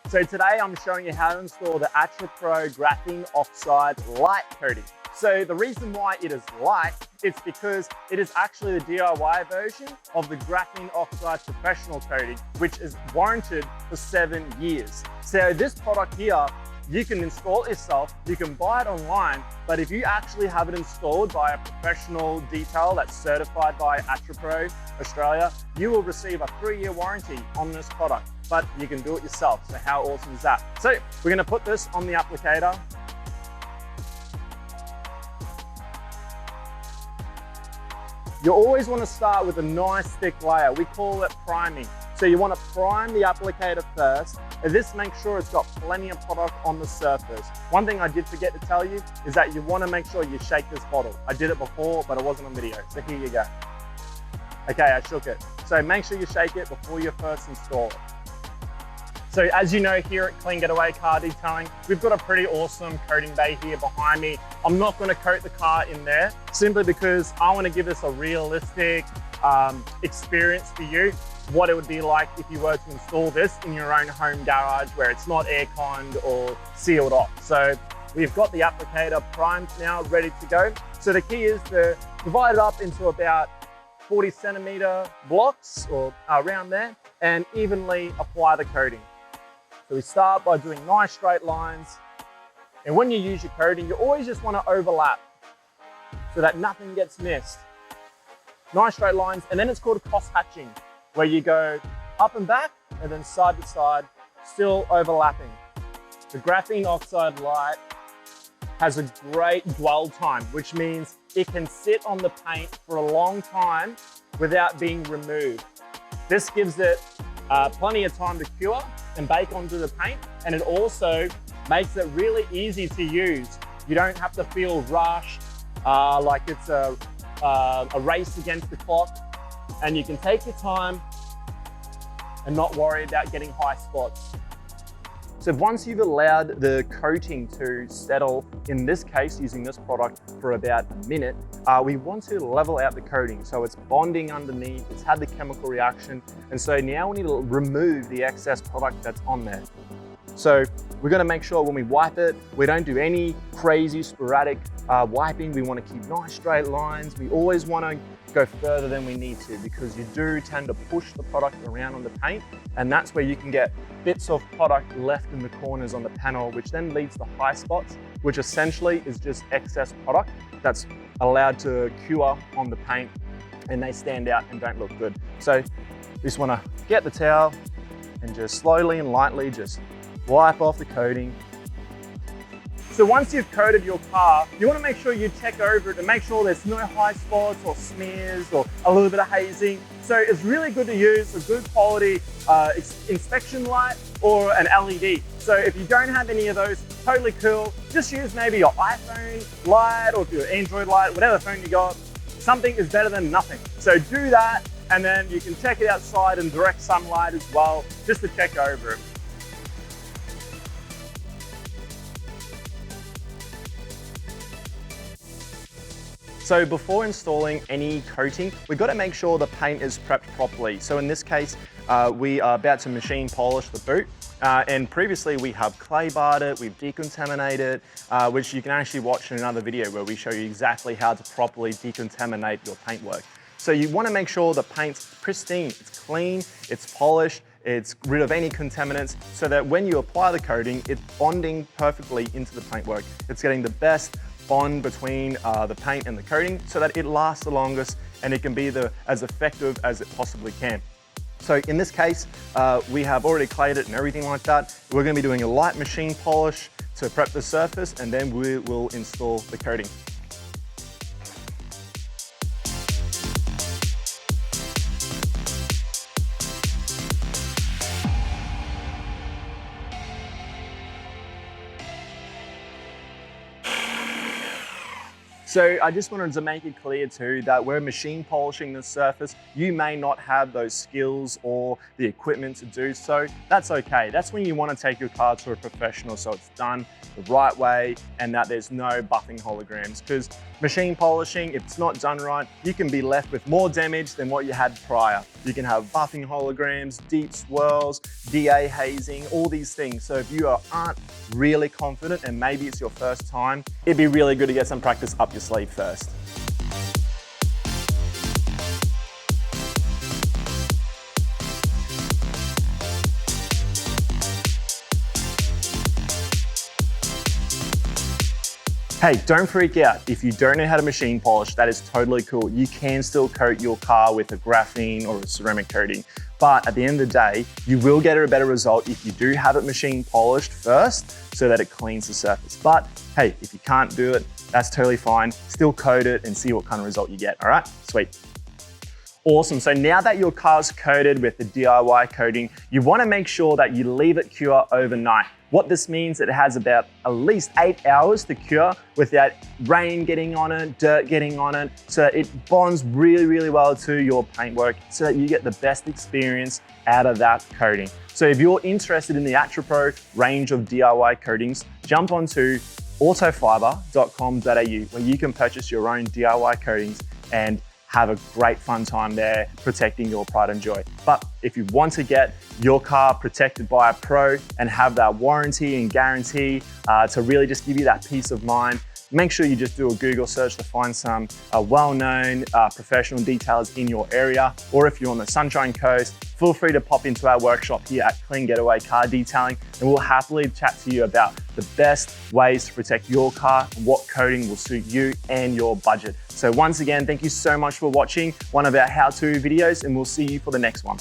So today I'm showing you how to install the AtraPro Graphene Oxide Light coating. So the reason why it is light, it's because it is actually the DIY version of the Graphene Oxide Professional coating, which is warranted for 7 years. So this product here, you can install it yourself, you can buy it online, but if you actually have it installed by a professional detail that's certified by AtraPro Australia, you will receive a 3-year warranty on this product, but you can do it yourself. So how awesome is that? So we're gonna put this on the applicator. You always want to start with a nice thick layer. We call it priming. So you want to prime the applicator first, and this makes sure it's got plenty of product on the surface. One thing I did forget to tell you is that you want to make sure you shake this bottle. I did it before, but it wasn't on video. So here you go. Okay, I shook it. So make sure you shake it before you first install it. So as you know, here at Clean Getaway Car Detailing, we've got a pretty awesome coating bay here behind me. I'm not going to coat the car in there simply because I want to give this a realistic experience for you, what it would be like if you were to install this in your own home garage where it's not air-conned or sealed off. So we've got the applicator primed now, ready to go. So the key is to divide it up into about 40 centimeter blocks or around there and evenly apply the coating. So we start by doing nice straight lines. And when you use your coating, you always just want to overlap so that nothing gets missed. Nice straight lines, and then it's called cross hatching, where you go up and back and then side to side, still overlapping. The Graphene Oxide Light has a great dwell time, which means it can sit on the paint for a long time without being removed. This gives it plenty of time to cure and bake onto the paint, and it also makes it really easy to use. You don't have to feel rushed, like it's a race against the clock, and you can take your time and not worry about getting high spots. So once you've allowed the coating to settle, in this case using this product for about a minute, we want to level out the coating. So it's bonding underneath, it's had the chemical reaction, and so now we need to remove the excess product that's on there. So we're going to make sure when we wipe it, we don't do any crazy sporadic wiping. We want to keep nice straight lines. We always want to go further than we need to because you do tend to push the product around on the paint, and that's where you can get bits of product left in the corners on the panel, which then leads to high spots, which essentially is just excess product that's allowed to cure on the paint, and they stand out and don't look good. So we just want to get the towel and just slowly and lightly just wipe off the coating. So once you've coated your car, you want to make sure you check over it and make sure there's no high spots or smears or a little bit of hazing. So it's really good to use a good quality inspection light or an LED. So if you don't have any of those, totally cool. Just use maybe your iPhone light or your Android light, whatever phone you got. Something is better than nothing. So do that, and then you can check it outside in direct sunlight as well, just to check over it. So before installing any coating, we've got to make sure the paint is prepped properly. So in this case, we are about to machine polish the boot. And previously we have clay barred it, we've decontaminated, which you can actually watch in another video where we show you exactly how to properly decontaminate your paintwork. So you want to make sure the paint's pristine, it's clean, it's polished, it's rid of any contaminants, so that when you apply the coating, it's bonding perfectly into the paintwork. It's getting the best bond between the paint and the coating so that it lasts the longest and it can be as effective as it possibly can. So in this case, we have already clayed it and everything like that. We're going to be doing a light machine polish to prep the surface, and then we will install the coating. So I just wanted to make it clear too that we're machine polishing the surface. You may not have those skills or the equipment to do so. That's okay. That's when you want to take your car to a professional so it's done the right way and that there's no buffing holograms. Because machine polishing, if it's not done right, you can be left with more damage than what you had prior. You can have buffing holograms, deep swirls, DA hazing, all these things. So if you aren't really confident and maybe it's your first time, it'd be really good to get some practice up your sleeve first. Hey, don't freak out. If you don't know how to machine polish, that is totally cool. You can still coat your car with a graphene or a ceramic coating. But at the end of the day, you will get a better result if you do have it machine polished first so that it cleans the surface. But hey, if you can't do it, that's totally fine. Still coat it and see what kind of result you get, all right? Sweet. Awesome, so now that your car's coated with the DIY coating, you wanna make sure that you leave it cure overnight. What this means, it has about at least 8 hours to cure without rain getting on it, dirt getting on it, so that it bonds really, really well to your paintwork so that you get the best experience out of that coating. So if you're interested in the AtraPro range of DIY coatings, jump onto autofiber.com.au where you can purchase your own DIY coatings and have a great fun time there protecting your pride and joy. But if you want to get your car protected by a pro and have that warranty and guarantee to really just give you that peace of mind, make sure you just do a Google search to find some well-known professional detailers in your area. Or if you're on the Sunshine Coast, feel free to pop into our workshop here at Clean Getaway Car Detailing, and we'll happily chat to you about the best ways to protect your car and what coating will suit you and your budget. So once again, thank you so much for watching one of our how-to videos, and we'll see you for the next one.